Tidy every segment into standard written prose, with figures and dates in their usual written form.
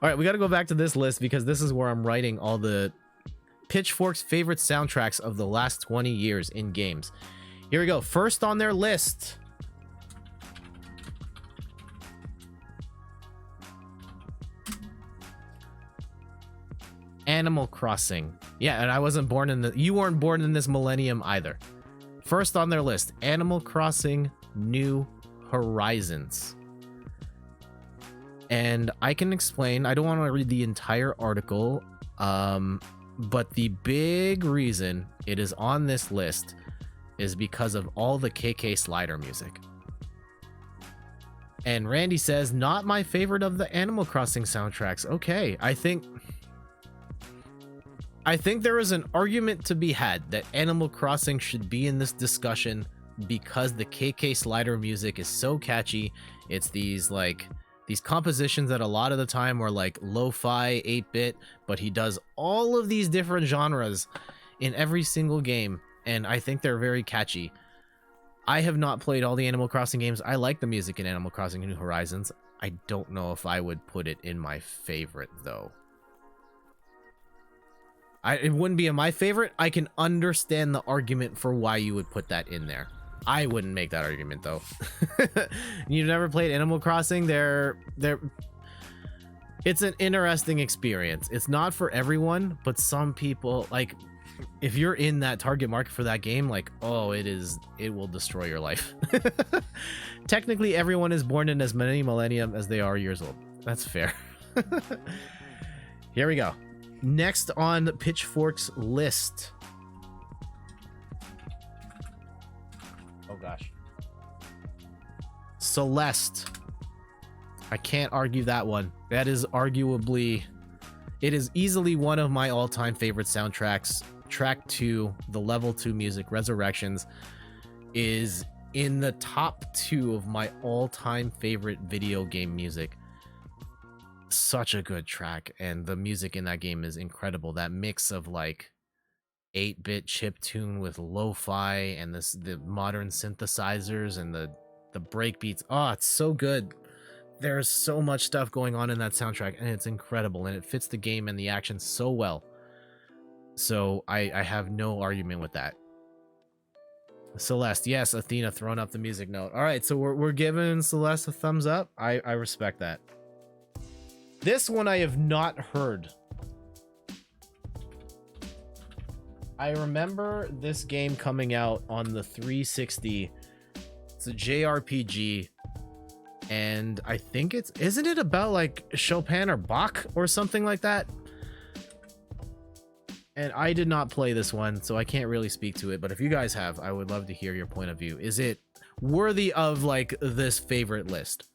All right, we got to go back to this list because this is where I'm writing all the Pitchfork's favorite soundtracks of the last 20 years in games. Here we go. First on their list. Animal Crossing. Yeah, and I wasn't born in the... You weren't born in this millennium either. First on their list, Animal Crossing New Horizons. And I can explain. I don't want to read the entire article, but the big reason it is on this list is because of all the KK Slider music. And Randy says, not my favorite of the Animal Crossing soundtracks. Okay, I think there is an argument to be had that Animal Crossing should be in this discussion because the KK Slider music is so catchy. It's these compositions that a lot of the time were like lo-fi 8-bit, but he does all of these different genres in every single game, and I think they're very catchy. I have not played all the Animal Crossing games. I like the music in Animal Crossing New Horizons. I don't know if I would put it in my favorite though. It wouldn't be in my favorite. I can understand the argument for why you would put that in there. I wouldn't make that argument though. You've never played Animal Crossing? It's an interesting experience. It's not for everyone, but some people, like, if you're in that target market for that game, like, oh, it will destroy your life. Technically, everyone is born in as many millennium as they are years old. That's fair. Here we go. Next on Pitchfork's list. Oh gosh. Celeste. I can't argue that one. That is arguably... It is easily one of my all-time favorite soundtracks. Track 2, the level 2 music, Resurrections, is in the top 2 of my all-time favorite video game music. Such a good track, and the music in that game is incredible. That mix of like 8-bit chiptune with lo-fi and the modern synthesizers and the breakbeats. Oh, it's so good. There's so much stuff going on in that soundtrack, and it's incredible, and it fits the game and the action so well. So I have no argument with that. Celeste, yes, Athena throwing up the music note. All right, so we're giving Celeste a thumbs up. I respect that. This one I have not heard. I remember this game coming out on the 360. It's a JRPG, and I think isn't it about like Chopin or Bach or something like that? And I did not play this one, so I can't really speak to it, but if you guys have, I would love to hear your point of view. Is it worthy of like this favorite list?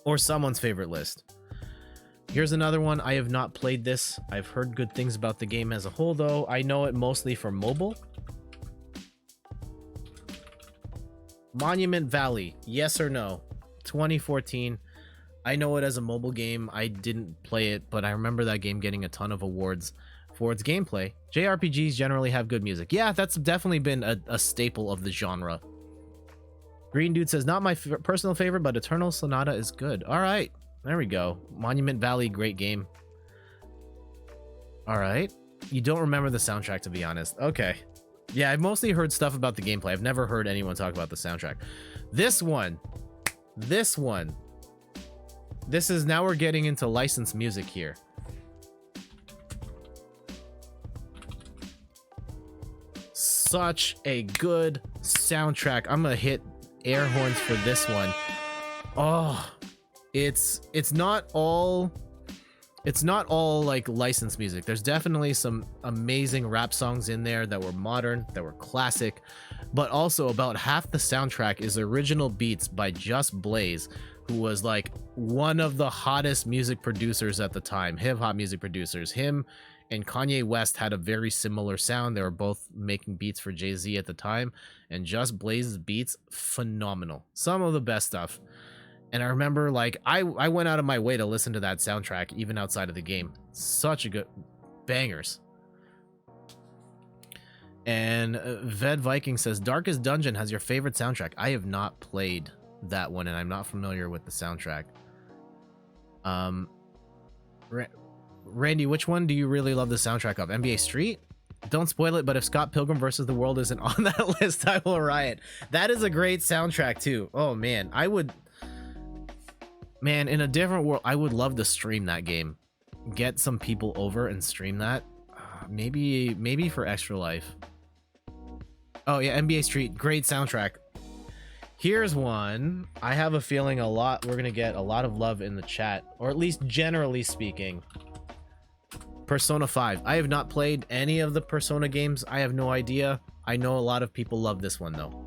Or someone's favorite list? Here's another one. I have not played this. I've heard good things about the game as a whole, though. I know it mostly for mobile. Monument Valley, yes or no? 2014. I know it as a mobile game. I didn't play it, but I remember that game getting a ton of awards for its gameplay. JRPGs generally have good music. Yeah, that's definitely been a staple of the genre. Green Dude says, not my personal favorite, but Eternal Sonata is good. All right. There we go. Monument Valley, great game. All right. You don't remember the soundtrack, to be honest. Okay. Yeah, I've mostly heard stuff about the gameplay. I've never heard anyone talk about the soundtrack. This one. This is... Now we're getting into licensed music here. Such a good soundtrack. I'm gonna hit air horns for this one. Oh... It's not all like licensed music. There's definitely some amazing rap songs in there that were modern, that were classic, but also about half the soundtrack is original beats by Just Blaze, who was like one of the hottest music producers at the time, hip-hop music producers. Him and Kanye West had a very similar sound. They were both making beats for Jay-Z at the time, and Just Blaze's beats, phenomenal. Some of the best stuff. And I remember, like, I went out of my way to listen to that soundtrack, even outside of the game. Such a good... Bangers. And Ved Viking says, Darkest Dungeon has your favorite soundtrack. I have not played that one, and I'm not familiar with the soundtrack. Ra Randy, which one do you really love the soundtrack of? NBA Street? Don't spoil it, but if Scott Pilgrim versus the World isn't on that list, I will riot. That is a great soundtrack too. Oh man, I would... Man, in a different world, I would love to stream that game. Get some people over and stream that. Maybe for Extra Life. Oh yeah, NBA Street, great soundtrack. Here's one. I have a feeling we're gonna get a lot of love in the chat, or at least generally speaking. Persona 5. I have not played any of the Persona games. I have no idea. I know a lot of people love this one though.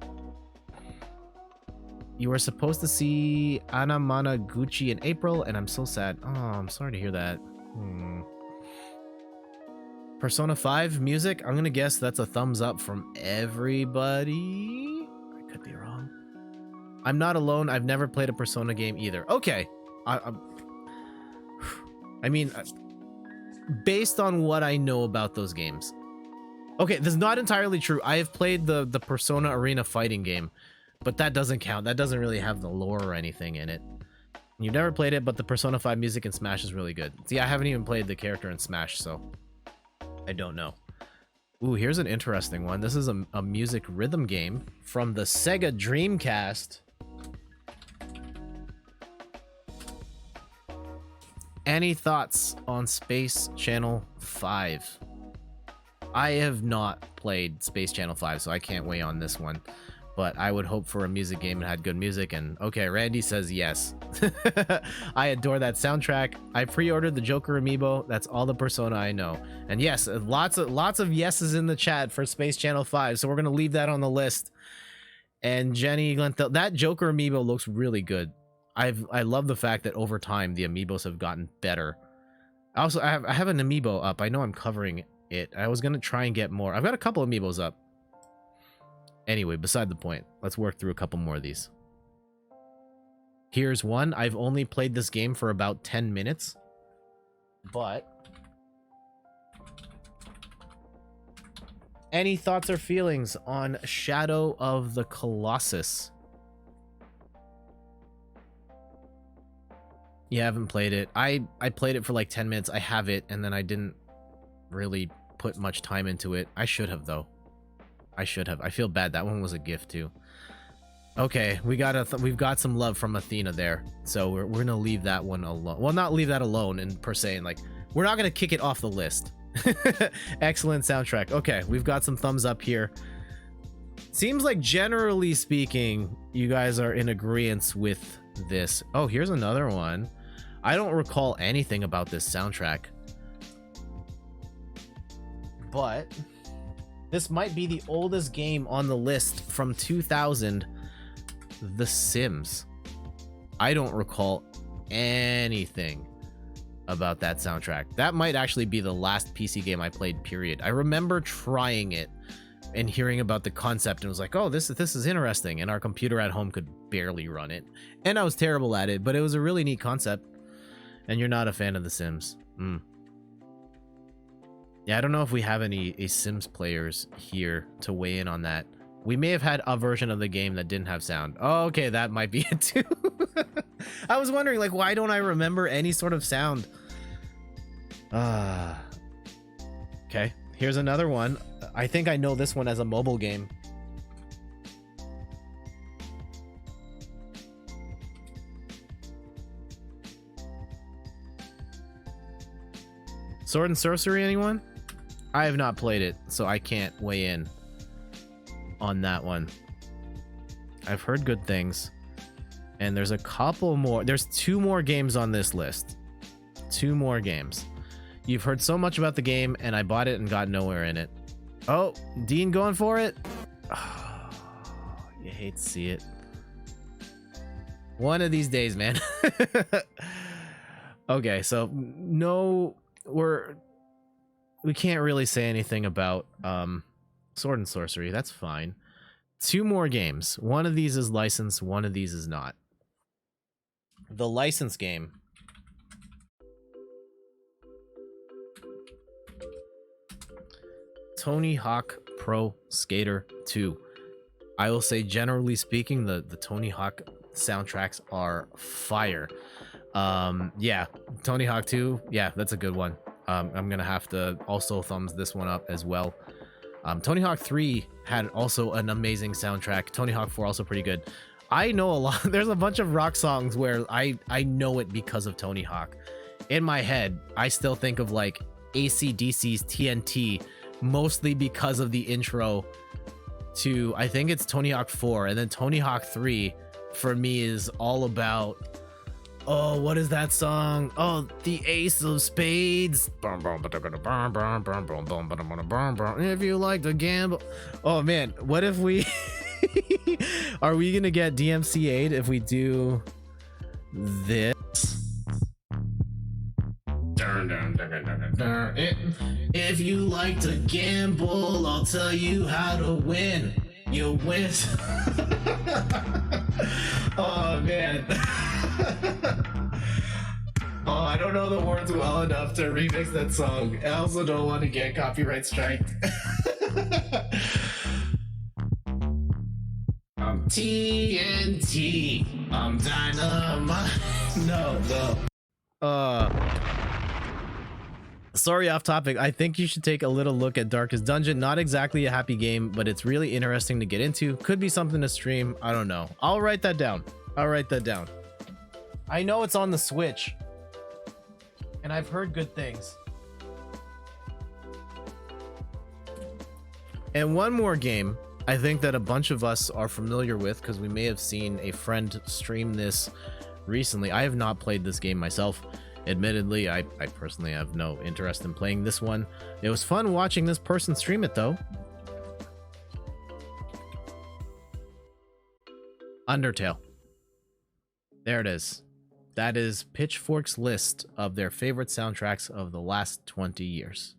You were supposed to see Anamanaguchi in April, and I'm so sad. Oh, I'm sorry to hear that. Persona 5 music, I'm gonna guess that's a thumbs up from everybody. I could be wrong. I'm not alone. I've never played a Persona game either. Okay. I mean, based on what I know about those games. Okay, this is not entirely true. I have played the Persona Arena fighting game, but that doesn't count. That doesn't really have the lore or anything in it. You've never played it, but the Persona 5 music in Smash is really good. See, I haven't even played the character in Smash, so I don't know. Ooh, here's an interesting one. This is a music rhythm game from the Sega Dreamcast. Any thoughts on Space Channel 5? I have not played Space Channel 5, so I can't weigh on this one. But I would hope for a music game that had good music, and okay, Randy says yes. I adore that soundtrack. I pre-ordered the Joker amiibo. That's all the Persona I know. And yes, lots of yeses in the chat for Space Channel 5, so we're gonna leave that on the list. And Jenny Glenthal, that Joker amiibo looks really good. I love the fact that over time the amiibos have gotten better. Also, I have an amiibo up. I know I'm covering it. I was gonna try and get more. I've got a couple amiibos up. Anyway, beside the point, let's work through a couple more of these. Here's one. I've only played this game for about 10 minutes, but any thoughts or feelings on Shadow of the Colossus? You haven't played it. I played it for like 10 minutes. I have it, and then I didn't really put much time into it. I should have, though. I should have. I feel bad. That one was a gift too. Okay, we've got some love from Athena there, so we're gonna leave that one alone. Well, not leave that alone and per se, and like we're not gonna kick it off the list. Excellent soundtrack. Okay, we've got some thumbs up here. Seems like generally speaking, you guys are in agreement with this. Oh, here's another one. I don't recall anything about this soundtrack, but this might be the oldest game on the list from 2000, The Sims. I don't recall anything about that soundtrack. That might actually be the last PC game I played, period. I remember trying it and hearing about the concept and was like, oh, this is interesting. And our computer at home could barely run it. And I was terrible at it, but it was a really neat concept. And you're not a fan of The Sims. Yeah, I don't know if we have any Sims players here to weigh in on that. We may have had a version of the game that didn't have sound. Oh, okay, that might be it too. I was wondering, like, why don't I remember any sort of sound? Okay, here's another one. I think I know this one as a mobile game. Sword and Sorcery, anyone? I have not played it, so I can't weigh in on that one. I've heard good things. And there's a couple more. There's 2 more games on this list. 2 more games. You've heard so much about the game, and I bought it and got nowhere in it. Oh, Dean going for it? Oh, you hate to see it. One of these days, man. Okay, so no, we can't really say anything about Sword and Sorcery. That's fine. 2 more games. One of these is licensed, one of these is not. The licensed game. Tony Hawk Pro Skater 2. I will say, generally speaking, the Tony Hawk soundtracks are fire. Yeah, Tony Hawk 2, yeah, that's a good one. I'm gonna have to also thumbs this one up as well. Tony Hawk 3 had also an amazing soundtrack. Tony Hawk 4 also pretty good. I know a lot. There's a bunch of rock songs where I know it because of Tony Hawk. In my head, I still think of like AC/DC's TNT, mostly because of the intro to, I think it's Tony Hawk 4, and then Tony Hawk 3 for me is all about, oh, what is that song? Oh, the Ace of Spades. If you like to gamble. Oh man, what if we are we gonna get DMCA'd if we do this? If you like to gamble, I'll tell you how to win. You win. Oh man. Oh, I don't know the words well enough to remix that song. I also don't want to get copyright striked. I'm TNT. I'm dynamite. No. Sorry, off topic. I think you should take a little look at Darkest Dungeon. Not exactly a happy game, but it's really interesting to get into. Could be something to stream. I don't know. I'll write that down. I know it's on the Switch, and I've heard good things. And one more game I think that a bunch of us are familiar with because we may have seen a friend stream this recently. I have not played this game myself. Admittedly, I personally have no interest in playing this one. It was fun watching this person stream it, though. Undertale. There it is. That is Pitchfork's list of their favorite soundtracks of the last 20 years.